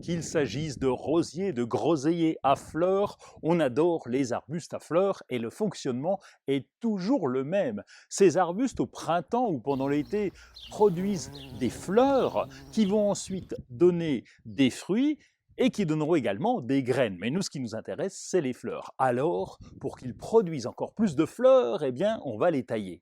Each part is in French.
Qu'il s'agisse de rosiers, de groseilliers à fleurs, on adore les arbustes à fleurs et le fonctionnement est toujours le même. Ces arbustes au printemps ou pendant l'été produisent des fleurs qui vont ensuite donner des fruits et qui donneront également des graines. Mais nous, ce qui nous intéresse, c'est les fleurs. Alors, pour qu'ils produisent encore plus de fleurs, eh bien, on va les tailler.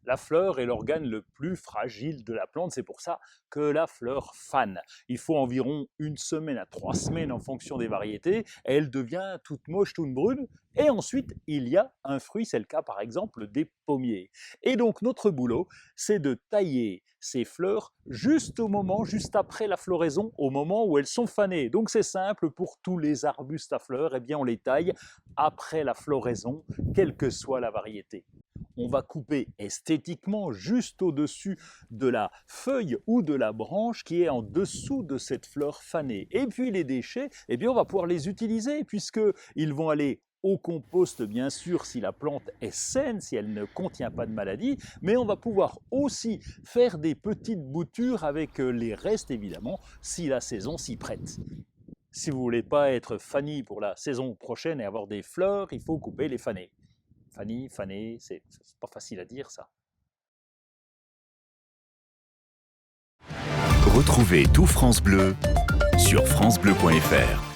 La fleur est l'organe le plus fragile de la plante, c'est pour ça que la fleur fane. Il faut environ 1 semaine à 3 semaines en fonction des variétés, et elle devient toute moche, toute brune, et ensuite il y a un fruit, c'est le cas par exemple des pommiers. Et donc notre boulot, c'est de tailler ces fleurs juste au moment, juste après la floraison, au moment où elles sont fanées. Donc c'est simple, pour tous les arbustes à fleurs, eh bien on les taille après la floraison, quelle que soit la variété. On va couper esthétiquement juste au-dessus de la feuille ou de la branche qui est en dessous de cette fleur fanée. Et puis les déchets, eh bien on va pouvoir les utiliser puisqu'ils vont aller au compost, bien sûr, si la plante est saine, si elle ne contient pas de maladie, mais on va pouvoir aussi faire des petites boutures avec les restes, évidemment, si la saison s'y prête. Si vous ne voulez pas être fanny pour la saison prochaine et avoir des fleurs, il faut couper les fanés. Fanny, fané, c'est pas facile à dire ça. Retrouvez tout France Bleu sur francebleu.fr.